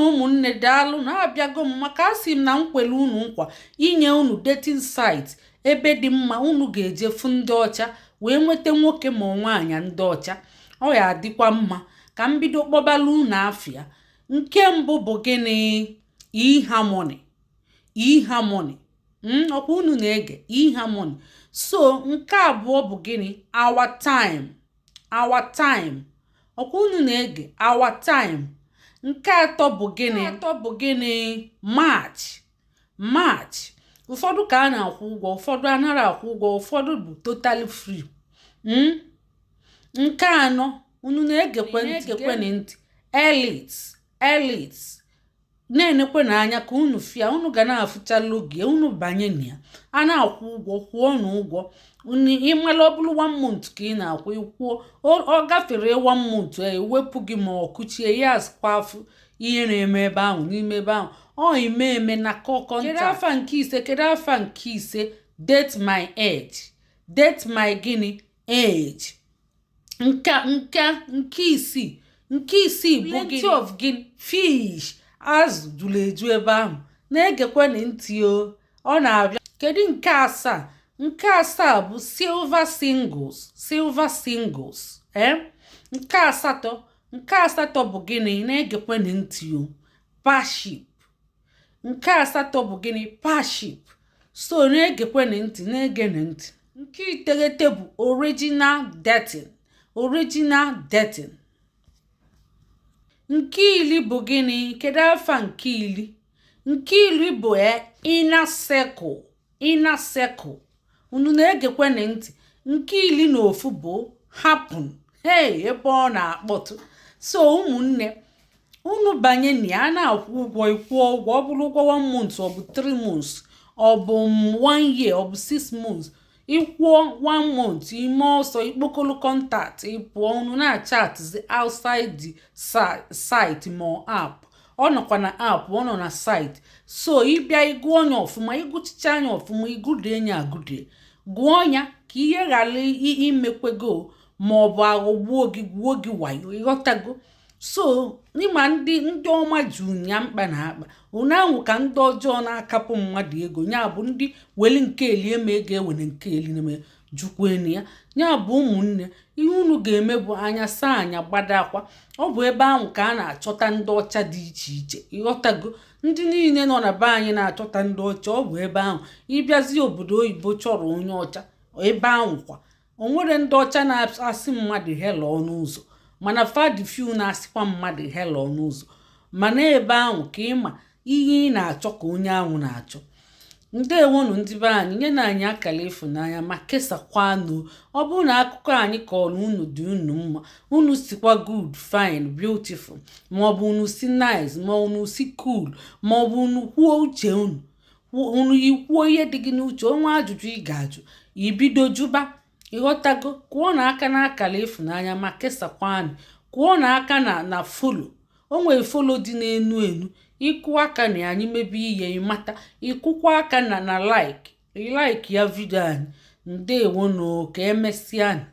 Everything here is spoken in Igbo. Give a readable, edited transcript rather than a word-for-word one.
ụmụnne daalụ na abịago m maka asị m na nkwele unu nkwa inye unu dating site ebe dị mma unu ga-eje fụ ndị ọcha wee nweta nwoke ma nwaanyị ndị ọcha. Ọ ya adịkwa mma ka m bido kpọbala unu afịa. Nke mbụ bụ gịnị? E-harmony. E-harmony. Ọkwa unu na-ege E-harmony. So nke abụọ bụ gịnị? Our time. Our time. Ọkwa unu na-ege our time. Nke atọ bụ gịnị? March. March. Ụfọdụ ka a na-akwụ ụgwọ, ụfọdụ anaghị akwụ ụgwọ, ụfọdụ bụ totally free. Nke anọ unu na-egekwe ntị elite. Na-enekwe n'anya ka unu fịa, unu ga na-afụchala oge unu banye na ya. A na-akwụ ụgwọ, kwụọ n'ụgwọ. Ịmala ọ bụrụ 1 month ka ị na-akwụ, ịkwụọ. Ọ gafere 1 month ewepụ gị ma ọ kụchie ya azụkwa afụ ihe na-eme ebe ahụ n'ime ebe ahụ. Ọ ime na kọkọ nta. Kedu afa nke ise? Date my age. Date my gịnị? Age. Nke isii bụ plenty of gịnị? Fish. Azụ juru eju ebe ahụ. Na-egekwana ntị o, ọ na-abịa. Kedu nke asaa? Nke asaa bụ silver singles. Nke asatọ bụ gịnị? Na-egekwana ntị o, parship. Nke asatọ bụ gịnị? Parship. So na-egekwana ntị, na-egene ntị. Nke iteghete bụ original dating. Nke iri bụ gịnị? Kedu afa nke iri? Nke iri bụ inner circle. Unu na-egekwana ntị. Nke iri na ofu bụ happen. Ebe ọ na-akpọtụ. So ụmụnne, unu banye na ya, na-akwụ ụgwọ, ịkwụọ ụgwọ. Ọ bụrụ ụgwọ 1 month, ọ bụ 3 months, ọ bụ 1 year, ọ bụ 6 months. Ịkwụọ 1 month, ime ọsọ ikpokolo contact, ịpụọ, unu na-achatzi outside the site ma app. Ọ nọkwa na app, ọ nọ na site. So ịbịa ịgụ onye ọfụma, ịgụchicha anya ọfụma, ịgụde enye agụde, gụọ ya ka ihe ghara imekwego ma ọ bụ aghọgbuo gị, gwuo gị wayo. Ịghọtago? So n'ịma ndị ọma ju ya mkpa na akpa. Unu ahụ ka ndị ọjọọ na-akapụ mmadụ ego, ya bụ ndị weli nke elie ma ego ewere nke eli na jukwenu ya. Ya bụ ụmụnne, ihe unu ga-eme bụ anya saa anya gbada akwa. Ọ bụ ebe ahụ ka a na-achọta ndị ọcha dị iche iche. Ịghọtago? Ndị niile nọ na be anyị na-achọta ndị ọcha. Ọ bụ ebe ahụ. Ịbịazi obodo oyibo chọrọ onye ọcha, ebe ahụ kwa o nwere ndị ọcha na-asị mmadụ hello ọnụ ụzọ, mana fadị few na-asịkwa mmadụ hello ọnụ ụzọ. Mana ebe ahụ ka ịma ihe ị na-achọ ka onye ahụ na-achọ. Ndewonu ndị be anyị, nye na anyị akara ịfụnanya ma kesakwanụ. Ọ bụrụ na akụkọ anyị kọrọ unu dị unu mma, unu sikwa good, fine, beautiful, maọbụ unu si nice, ma unu si cool, maọbụ unu kwuo uche unu ikwuo ihe dị gị n'uche, onwe ajụjụ ị ga-ajụ, ibido juba. Ịghọtago? Kwụọ na aka na akara ịfụnanya ma kesakwanụ. Kwụọ na aka na folo. O nwere folo dị n'enu. Ịkụ aka na anyị mebe ihe ịmata. Ịkụkwa aka na like ya vidio anyị. Ndewonu, ka emesịa.